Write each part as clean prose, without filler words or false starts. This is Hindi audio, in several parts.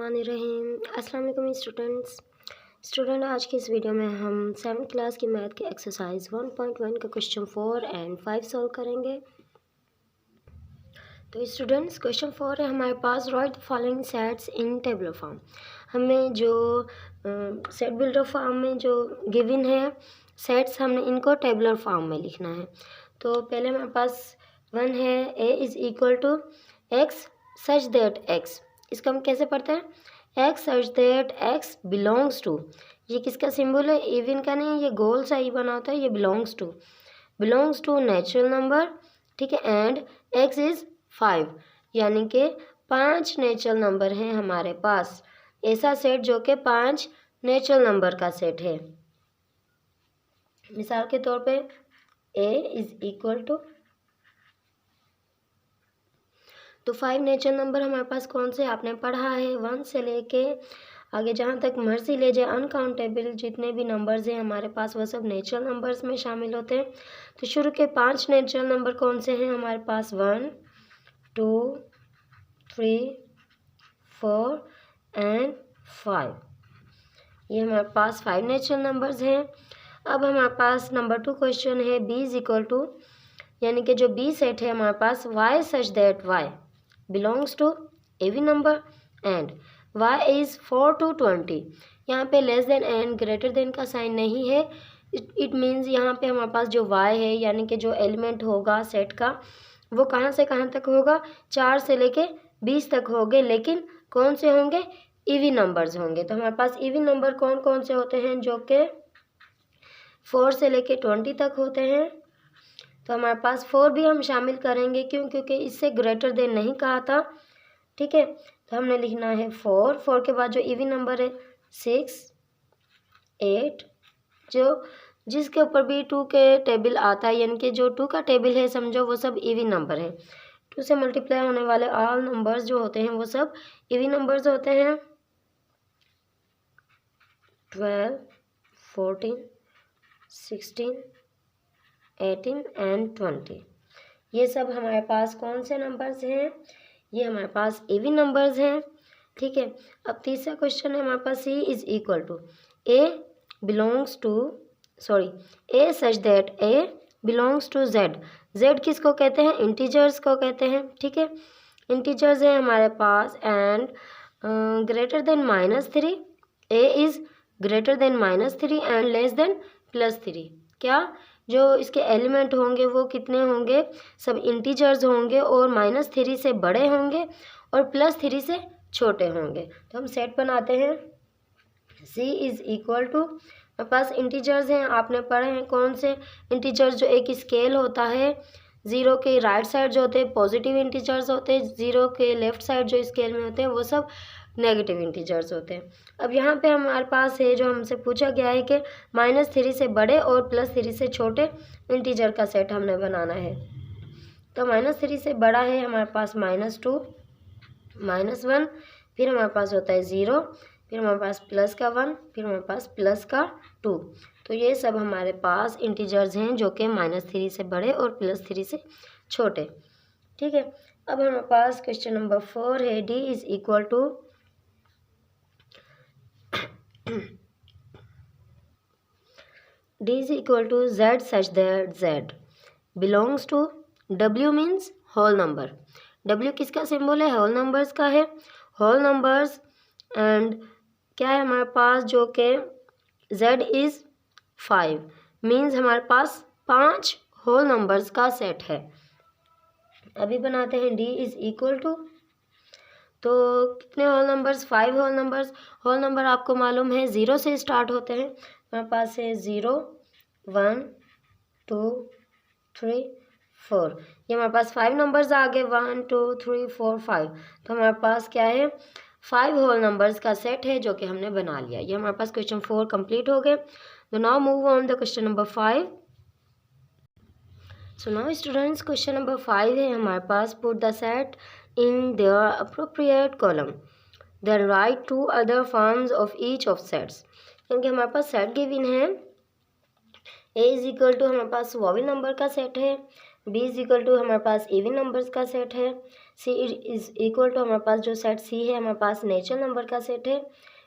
बिस्मिल्लाहिर्रहमानिर्रहीम। अस्सलाम वालेकुम स्टूडेंट, आज की इस वीडियो में हम 7th क्लास की मैथ के एक्सरसाइज 1.1 का क्वेश्चन 4 एंड 5 सॉल्व करेंगे। तो स्टूडेंट्स, क्वेश्चन 4 है हमारे पास, right the following sets in tabular form. हमें जो सेट बिल्डर फॉर्म में जो गिवन है सेट्स, हमने इनको टेबुलर फॉर्म में लिखना है। तो पहले हमारे पास 1 है, a is equal to x such that x. इसका हम कैसे पढ़ते हैं, x such that x belongs to. ये किसका सिंबल है, इवन का नहीं, ये गोल सा ही बना होता है, ये बिलोंग्स टू नेचुरल नंबर, ठीक है। एंड एक्स इज़ 5, यानी कि 5 नेचुरल नंबर हैं हमारे पास। ऐसा सेट जो कि 5 नेचुरल नंबर का सेट है। मिसाल के तौर पे a इज़ इक्वल टू, तो 5 नेचुरल नंबर हमारे पास कौन से आपने पढ़ा है, 1 से लेके आगे जहाँ तक मर्जी ले जाए, अनकाउंटेबल जितने भी नंबर्स हैं हमारे पास वो सब नेचुरल नंबर्स में शामिल होते हैं। तो शुरू के 5 नेचुरल नंबर कौन से हैं हमारे पास, 1 2 3 4 एंड 5। ये हमारे पास 5 नेचुरल नंबर्स हैं। अब हमारे पास नंबर 2 क्वेश्चन है, b इज इक्वल टू, यानी कि जो b सेट है हमारे पास, y such that y belongs to even number and y is 4 to 20। यहाँ पे less than and greater than का साइन नहीं है। इट मीन्स यहाँ पे हमारे पास जो y है, यानी कि जो एलिमेंट होगा सेट का, वो कहाँ से कहाँ तक होगा, 4 से लेके 20 तक होंगे, लेकिन कौन से होंगे, इवन नंबर्स होंगे। तो हमारे पास इवन नंबर कौन कौन से होते हैं, जो कि 4 से लेके 20 तक होते हैं। तो हमारे पास 4 भी हम शामिल करेंगे, क्योंकि इससे ग्रेटर देन नहीं कहा था, ठीक है। तो हमने लिखना है 4 के बाद जो इवन नंबर है 6 8, जो जिसके ऊपर भी 2 के टेबल आता है, यानी कि जो 2 का टेबल है समझो वो सब इवन नंबर है। 2 से मल्टीप्लाई होने वाले ऑल नंबर्स जो होते हैं वो सब इवन नंबर्स होते हैं। 12 14 16 18 एंड 20, ये सब हमारे पास कौन से नंबर्स हैं, ये हमारे पास इवन नंबर्स हैं, ठीक है। अब तीसरा क्वेश्चन है हमारे पास, c is equal to a belongs to, a such that a belongs to z। z किसको कहते हैं, इंटीजर्स को कहते हैं, ठीक है। इंटीजर्स हैं हमारे पास and greater than -3, a is greater than -3 and less than +3। क्या, जो इसके एलिमेंट होंगे वो कितने होंगे, सब इंटीजर्स होंगे और -3 से बड़े होंगे और +3 से छोटे होंगे। तो हम सेट बनाते हैं, c इज़ इक्वल टू, हमारे पास इंटीजर्स हैं, आपने पढ़े हैं कौन से इंटीजर्स, जो एक स्केल होता है, 0 के राइट साइड जो होते हैं पॉजिटिव इंटीजर्स होते हैं, 0 के लेफ्ट साइड जो स्केल में होते हैं वो सब नेगेटिव इंटीजर्स होते हैं। अब यहाँ पे हमारे पास है, जो हमसे पूछा गया है कि -3 से बड़े और +3 से छोटे इंटीजर का सेट हमने बनाना है। तो -3 से बड़ा है हमारे पास -2 -1, फिर हमारे पास होता है 0, फिर हमारे पास प्लस का 1, फिर हमारे पास प्लस का 2। तो ये सब हमारे पास इंटीजर्स हैं जो कि -3 से बड़े और +3 से छोटे, ठीक है। अब हमारे पास क्वेश्चन नंबर 4 है, d is equal to, d is equal to z such that z belongs to, w means whole number, w किसका सिंबल है, होल नंबर्स का है, होल नंबर्स एंड क्या है हमारे पास, जो कि z इज़ 5 मीन्स हमारे पास 5 होल नंबर्स का सेट है। अभी बनाते हैं d इज़ इक्वल टू, तो कितने होल नंबर्स, 5 होल नंबर आपको मालूम है 0 से स्टार्ट होते हैं। हमारे पास है 0 1 2 3 4, ये हमारे पास 5 नंबर्स आ गए, 1 2 3 4 5। तो हमारे पास क्या है, 5 होल नंबर्स का सेट है जो कि हमने बना लिया। ये हमारे पास क्वेश्चन 4 कंप्लीट हो गए। तो now move on the question number 5। So now students, question number 5 है हमारे पास, put the set in their appropriate column, then write 2 other forms of each of sets। क्योंकि हमारे पास सेट गिवन है, a इज इक्वल टू हमारे पास वॉवेल नंबर का सेट है, b इज इक्वल टू हमारे पास इवन नंबर्स का सेट है, सी इज इक्वल टू, हमारे पास जो सेट सी है हमारे पास नेचुरल नंबर का सेट है,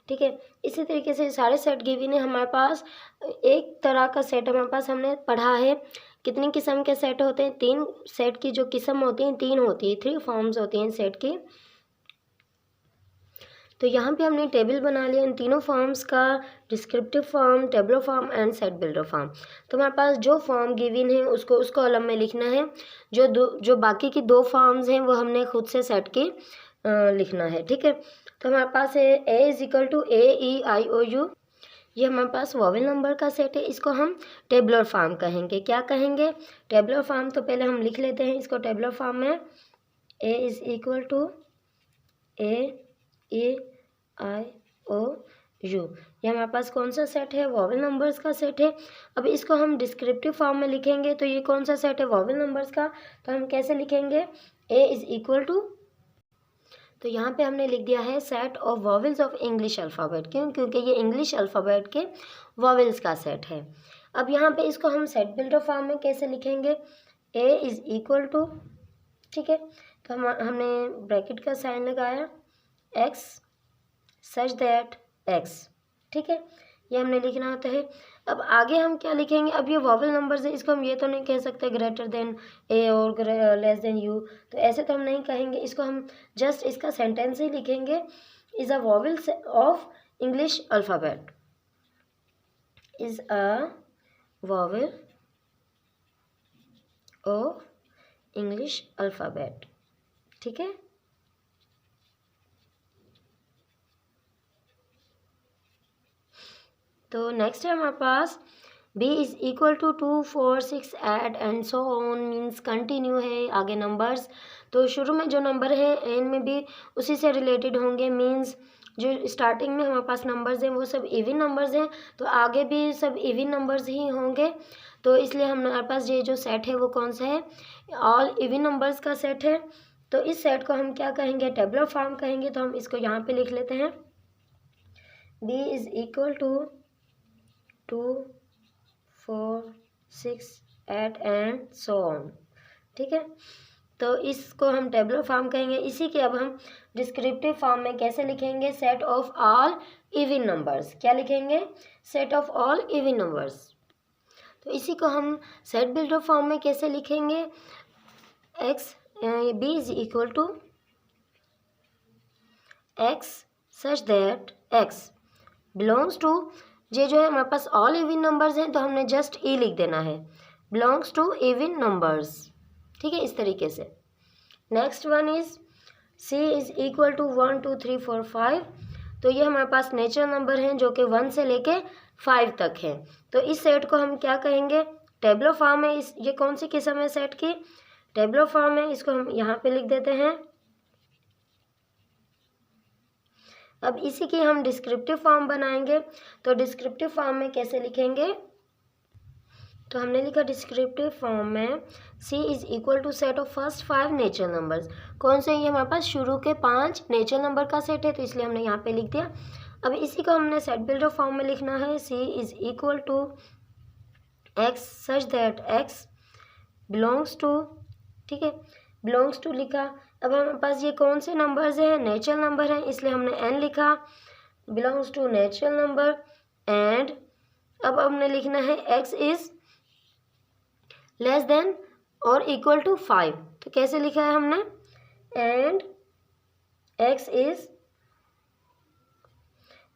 ठीक है। इसी तरीके से सारे सेट गिवन है हमारे पास। एक तरह का सेट हमारे पास हमने पढ़ा है, कितनी किस्म के सेट होते हैं, 3 सेट की जो किस्म होती हैं 3 होती है, 3 फॉर्म्स होती हैं सेट की। तो यहाँ पे हमने टेबल बना लिया इन तीनों फॉर्म्स का, descriptive form, tabular form and set builder form. तो हमारे पास जो फॉर्म गिवन है उसको उस कॉलम में लिखना है, जो बाकी की 2 फॉर्म्स हैं वो हमने खुद से सेट की लिखना है, ठीक है। तो हमारे पास है A is equal to A E I O U, ये हमारे पास वॉवेल नंबर का सेट है, इसको हम टेबलर फॉर्म कहेंगे। क्या कहेंगे? Tabular form. तो पहले हम लिख लेते हैं इसको टेबलर फॉर्म में, A is equal to A E I O U, ये हमारे पास कौन सा सेट है? वॉवेल नंबर्स का सेट है। अब इसको हम डिस्क्रिप्टिव फॉर्म में लिखेंगे, तो ये कौन सा सेट है? वॉवेल नंबर्स का। तो हम कैसे लिखेंगे? ए इज इक्वल टू, तो यहाँ पे हमने लिख दिया है set of vowels of English alphabet. क्यों? क्योंकि ये इंग्लिश अल्फ़ाबेट के वॉवेल्स का सेट है। अब यहाँ पे इसको हम सेट बिल्डर फॉर्म में कैसे लिखेंगे? ए इज इक्वल टू, ठीक है, तो हमने ब्रैकेट का साइन लगाया, एक्स सच दैट एक्स, ठीक है, ये हमने लिखना होता है। अब आगे हम क्या लिखेंगे? अब ये वॉवेल नंबर्स है, इसको हम ये तो नहीं कह सकते ग्रेटर देन ए और लेस देन यू, तो ऐसे तो हम नहीं कहेंगे। इसको हम जस्ट इसका सेंटेंस ही लिखेंगे, is a vowel of English alphabet, is a vowel of English alphabet, ठीक है। तो नेक्स्ट है हमारे पास b is equal to 2 4 6 8 and so on, means continue है आगे नंबर्स। तो शुरू में जो नंबर है एंड में भी उसी से रिलेटेड होंगे, मीन्स जो स्टार्टिंग में हमारे पास नंबर्स हैं वो सब इवन नंबर्स हैं, तो आगे भी सब इवन नंबर्स ही होंगे। तो इसलिए हमारे पास ये जो सेट है वो कौन सा है? ऑल इवन नंबर्स का सेट है। तो इस सेट को हम क्या कहेंगे? टेबलर फॉर्म कहेंगे। तो हम इसको यहाँ पे लिख लेते हैं, b is equal to 2 4 6 8 and so on, ठीक है। तो इसको हम टेबलर फॉर्म कहेंगे। इसी के अब हम डिस्क्रिप्टिव फॉर्म में कैसे लिखेंगे? Set of all even numbers. क्या लिखेंगे? Set of all even numbers. तो इसी को हम सेट बिल्डर फॉर्म में कैसे लिखेंगे? X b is equal to x such that x belongs to, ये जो है हमारे पास ऑल इवन नंबर्स हैं, तो हमने जस्ट ई लिख देना है, बिलोंग्स टू इवन नंबर्स, ठीक है, इस तरीके से। Next one is c is equal to 1 2 3 4 5, तो ये हमारे पास नेचुरल नंबर हैं जो कि 1 से लेके 5 तक हैं। तो इस सेट को हम क्या कहेंगे? टेबलर फॉर्म है। ये कौन सी किस्म है सेट की? टेबलर फॉर्म है। इसको हम यहाँ पे लिख देते हैं। अब इसी की हम डिस्क्रिप्टिव फॉर्म बनाएंगे। तो डिस्क्रिप्टिव फॉर्म में कैसे लिखेंगे? तो हमने लिखा डिस्क्रिप्टिव फॉर्म में c is equal to set of first 5 natural numbers. कौन से? ये हमारे पास शुरू के 5 नेचुरल नंबर का सेट है, तो इसलिए हमने यहाँ पे लिख दिया। अब इसी को हमने सेट बिल्डर फॉर्म में लिखना है, c is equal to x such that x belongs to, ठीक है, बिलोंग्स टू लिखा। अब हमारे पास ये कौन से नंबर्स हैं? नेचुरल नंबर हैं, इसलिए हमने n लिखा, belongs to natural number. And अब हमने लिखना है x इज लेस देन और इक्वल टू 5। तो कैसे लिखा है हमने? And x is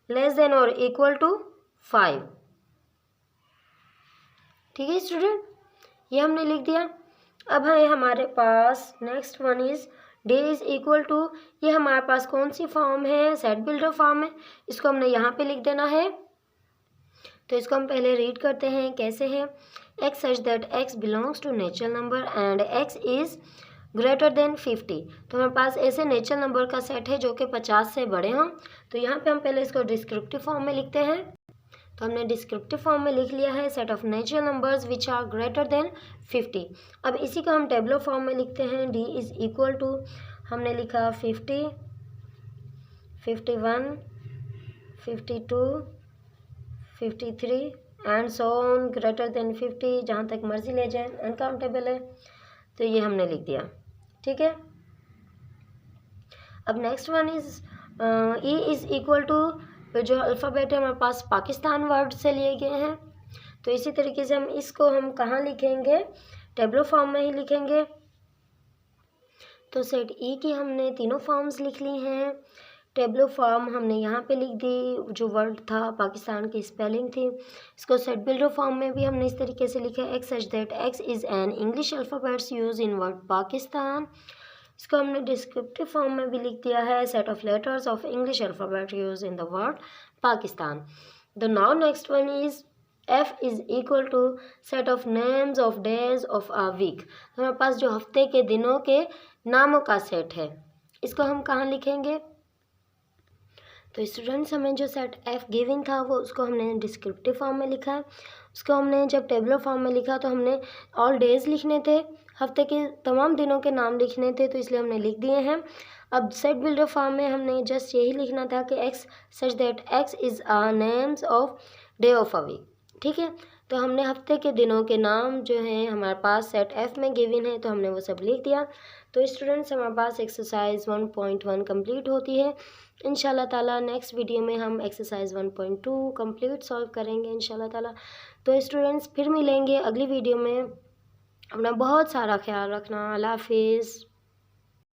less than और इक्वल टू 5, ठीक है स्टूडेंट, ये हमने लिख दिया। अब है हमारे पास next one is d is equal to, ये हमारे पास कौन सी फॉर्म है? सेट बिल्डर फॉर्म है। इसको हमने यहाँ पे लिख देना है। तो इसको हम पहले रीड करते हैं, कैसे है? x such that x belongs to natural number and x is greater than 50। तो हमारे पास ऐसे नेचुरल नंबर का सेट है जो कि 50 से बड़े हों। तो यहाँ पे हम पहले इसको डिस्क्रिप्टिव फॉर्म में लिखते हैं। तो हमने डिस्क्रिप्टिव फॉर्म में लिख लिया है, set of natural numbers which are greater than 50। अब इसी को हम टेबलर फॉर्म में लिखते हैं, d इज इक्वल टू, हमने लिखा 50 51 52 53 and so on greater than 50, जहाँ तक मर्जी ले जाएं, अनकाउंटेबल है। तो ये हमने लिख दिया, ठीक है। अब next one is e is equal to, जो अल्फ़ाबेट है हमारे पास पाकिस्तान वर्ड से लिए गए हैं, तो इसी तरीके से हम कहाँ लिखेंगे, टेबलो फॉर्म में ही लिखेंगे। तो सेट ई की हमने तीनों फॉर्म्स लिख ली हैं। टेबलो फॉर्म हमने यहाँ पे लिख दी, जो वर्ड था पाकिस्तान की स्पेलिंग थी। इसको सेट बिल्डर फॉर्म में भी हमने इस तरीके से लिखा है, x such that x is an English alphabets use in word Pakistan. इसको हमने डिस्क्रिप्टिव फॉर्म में भी लिख दिया है, set of letters of English alphabet use in the word Pakistan. The now next one is F is equal to set of names of days of a week. हमारे पास जो हफ्ते के दिनों के नामों का सेट है, इसको हम कहाँ लिखेंगे। तो स्टूडेंट्स हमें जो सेट F गिवन था वो उसको हमने डिस्क्रिप्टिव फॉर्म में लिखा है। उसको हमने जब टेबलर फॉर्म में लिखा तो हमने ऑल डेज लिखने थे, हफ्ते के तमाम दिनों के नाम लिखने थे, तो इसलिए हमने लिख दिए हैं। अब सेट बिल्डर फॉर्म में हमने जस्ट यही लिखना था कि x such that x is a names of day of a week. ठीक है, तो हमने हफ्ते के दिनों के नाम जो हैं हमारे पास सेट F में गिवन है, तो हमने वो सब लिख दिया। तो स्टूडेंट्स हमारे पास एक्सरसाइज 1.1 कंप्लीट होती है। इंशाल्लाह ताला नेक्स्ट वीडियो में हम एक्सरसाइज 1.2 कंप्लीट सॉल्व करेंगे इंशाल्लाह ताला। तो स्टूडेंट्स फिर मिलेंगे अगली वीडियो में। अपना बहुत सारा ख्याल रखना। अल्लाह हाफिज़।